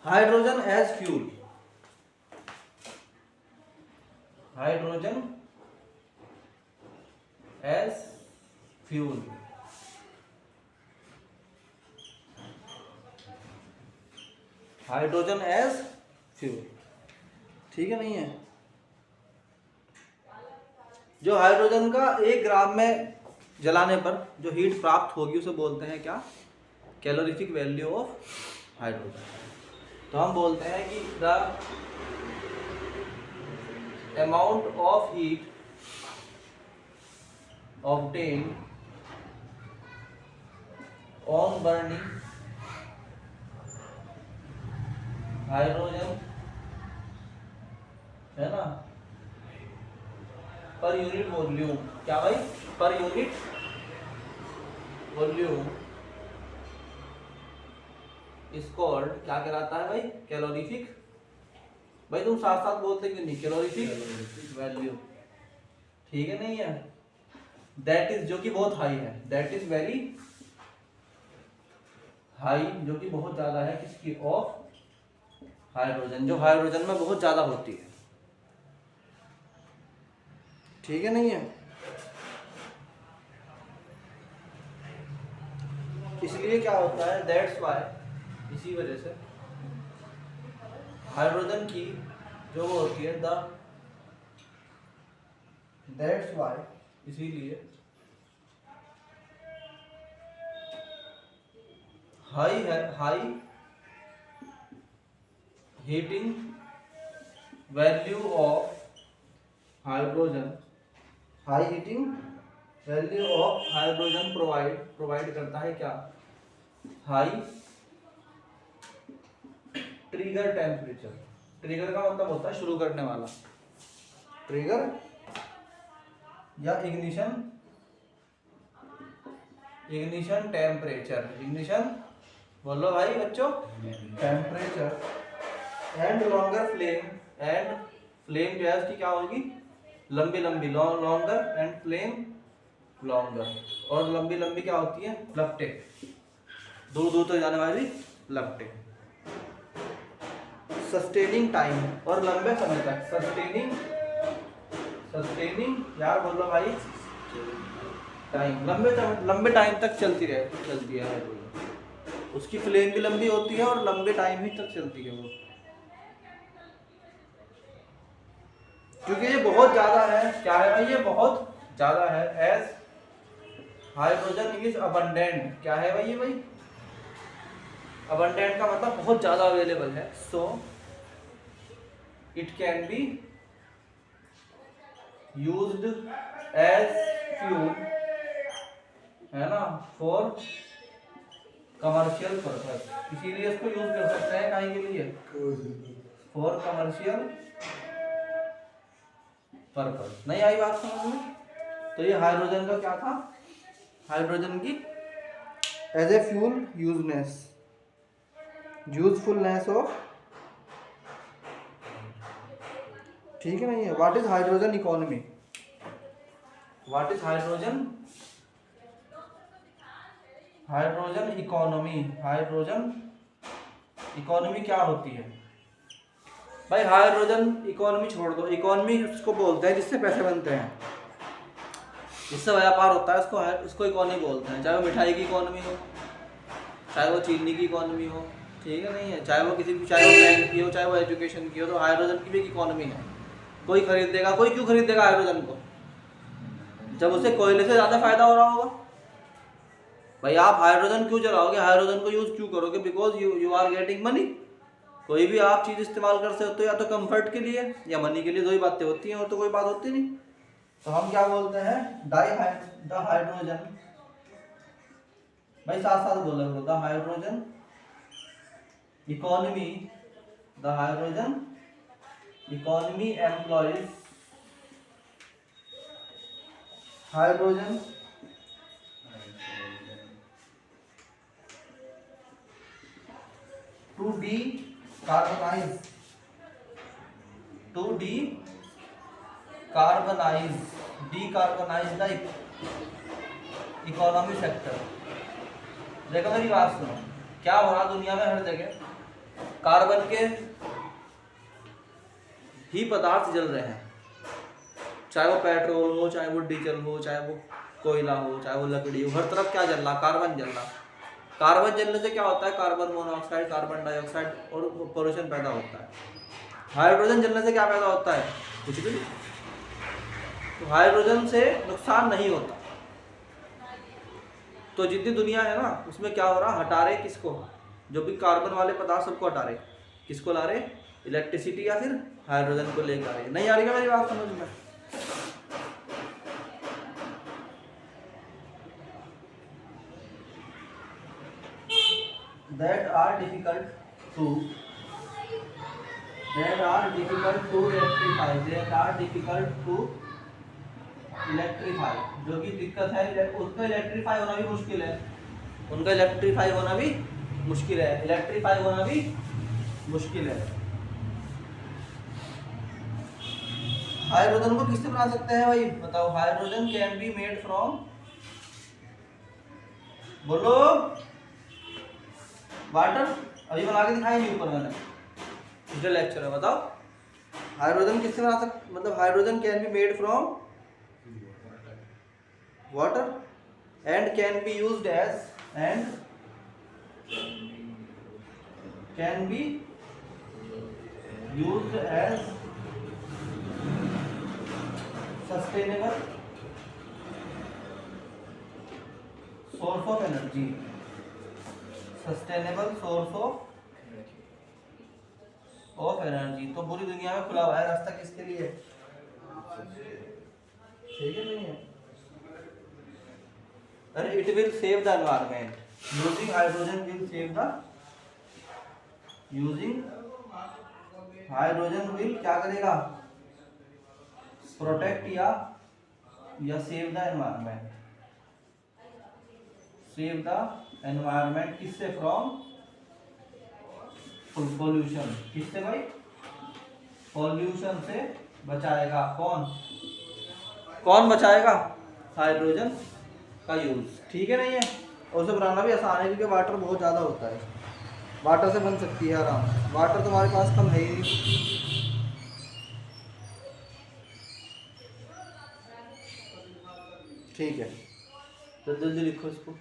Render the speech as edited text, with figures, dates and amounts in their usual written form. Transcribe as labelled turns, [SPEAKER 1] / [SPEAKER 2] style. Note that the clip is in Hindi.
[SPEAKER 1] Hydrogen as fuel, hydrogen as fuel, hydrogen as fuel, ठीक है नहीं है। जो हाइड्रोजन का 1 ग्राम में जलाने पर जो हीट प्राप्त होगी उसे बोलते हैं क्या, कैलोरीफिक वैल्यू ऑफ हाइड्रोजन। तो हम बोलते हैं कि the amount of heat obtained on burning hydrogen, है ना, पर यूनिट वॉल्यूम, क्या भाई, per unit volume is called, क्या कहलाता है भाई, कैलोरीफिक। भाई तुम साथ साथ बोलते क्यों नहीं, कैलोरीफिक वैल्यू, ठीक है नहीं है। दैट इज, जो कि बहुत हाई है, दैट इज वेरी हाई, जो कि बहुत ज्यादा है, किसकी, ऑफ हाइड्रोजन, जो हाइड्रोजन में बहुत ज्यादा होती है, ठीक है नहीं है। इसलिए क्या होता है, दैट्स वाई, इसी वजह से हाइड्रोजन की जो वो होती है दैट्स वाई, इसीलिए हाई है, high heating value of hydrogen, high heating value of hydrogen provide करता है क्या, हाई ट्रिगर टेम्परेचर। ट्रिगर का मतलब होता है शुरू करने वाला, ट्रिगर या इग्निशन, इग्निशन टेम्परेचर, इग्निशन बोलो भाई बच्चों, temperature, and longer flame, and flame जो है उसकी क्या होगी, लंबी लंबी, लॉन्गर एंड फ्लेम लॉन्गर, और लंबी लंबी क्या होती है, लपटे, दूर दूर तक जाने वाली लपटे। सस्टेनिंग टाइम, और लंबे समय तक, सस्टेनिंग, सस्टेनिंग यार बोलो भाई, टाइम, लंबे टाइम तक चलती है उसकी फ्लेम भी लंबी होती है और लंबे टाइम ही तक चलती है वो, क्योंकि ये बहुत ज्यादा है, क्या है भाई, ये बहुत ज्यादा है। एज हाइड्रोजन इज अबंडेंट, क्या है भाई ये भाई, अबंडेंट का मतलब बहुत ज्यादा अवेलेबल है, so it can be used as fuel, है ना, फॉर कमर्शियल पर्पस, इसीलिए इसको यूज कर सकते हैं कहीं के लिए, फॉर कमर्शियल पर्पस। नहीं आई बात समझ में। तो ये हाइड्रोजन का क्या था, हाइड्रोजन की as a fuel usefulness, usefulness of, ठीक है नहीं है। What is hydrogen economy, what is hydrogen, hydrogen economy, hydrogen economy क्या होती है भाई, हाइड्रोजन इकोनॉमी छोड़ दो, इकोनॉमी उसको बोलते हैं जिससे पैसे बनते हैं, जिससे व्यापार होता है, इसको इकोनॉमी बोलते हैं। चाहे वो मिठाई की इकोनॉमी हो, चाहे वो चीनी की इकोनॉमी हो, ठीक है नहीं है, चाहे वो किसी भी, चाहे वो बैंक की हो, चाहे वो एजुकेशन की हो, तो हाइड्रोजन की भी एक इकोनॉमी है। कोई खरीदेगा, कोई क्यों खरीदेगा हाइड्रोजन को, जब उसे कोयले से ज़्यादा फायदा हो रहा होगा। भाई आप हाइड्रोजन क्यों जलाओगे, हाइड्रोजन को यूज़ क्यों करोगे, because you are getting money. कोई भी आप चीज़ इस्तेमाल कर सकते हो, या तो कंफर्ट के लिए या मनी के लिए, दो ही बातें होती हैं, और तो कोई बात होती नहीं। तो हम क्या बोलते हैं, द हाइड्रोजन, भाई साथ साथ बोलो, the hydrogen economy, the hydrogen economy employs hydrogen to decarbonize the economy sector. देखो मेरी बात सुनो, क्या हो रहा दुनिया में हर जगह, कार्बन के ही पदार्थ जल रहे हैं, चाहे वो पेट्रोल हो, चाहे वो डीजल हो, चाहे वो कोयला हो, चाहे वो लकड़ी हो, हर तरफ क्या जल रहा, कार्बन जल रहा। कार्बन जलने से क्या होता है, कार्बन मोनोऑक्साइड, कार्बन डाइऑक्साइड और पोल्यूशन पैदा होता है। हाइड्रोजन जलने से क्या पैदा होता है, कुछ भी नहीं। तो हाइड्रोजन से नुकसान नहीं होता। तो जितनी दुनिया है ना, उसमें क्या हो रहा, हटा रहे किसको, जो भी कार्बन वाले पदार्थ सबको हटा रहे, किसको ला रहे, इलेक्ट्रिसिटी या फिर हाइड्रोजन को लेकर आ रहे। नहीं आ रही क्या मेरी बात समझ में? that are difficult to electrify, जो कि दिक्कत है उसका इलेक्ट्रीफाई होना भी मुश्किल है, उनका इलेक्ट्रीफाई होना भी मुश्किल है, इलेक्ट्रीफाई होना भी मुश्किल है। हाइड्रोजन को किससे बना सकते हैं भाई, बताओ। Hydrogen can be made from, बोलो, वाटर। अभी बना के दिखाई नहीं ऊपर मैंने, पिछले लेक्चर में। बताओ हाइड्रोजन किससे बना सकते, मतलब hydrogen can be made from water and can be used as sustainable source of energy, sustainable source of energy. तो पूरी दुनिया में खुला हुआ है रास्ता किसके लिए, ठीक है नहीं है। अरे it will save the environment, using hydrogen will save the, using hydrogen will क्या करेगा, प्रोटेक्ट या save the environment, save the environment किससे, फ्रॉम पोल्यूशन, किससे भाई, पोल्यूशन से बचाएगा। कौन बचाएगा, हाइड्रोजन का यूज, ठीक है नहीं है। और उसे बनाना भी आसान है क्योंकि वाटर बहुत ज़्यादा होता है, वाटर से बन सकती है आराम से, वाटर तुम्हारे पास कम है ही। ठीक है, तो जल्दी लिखो इसको।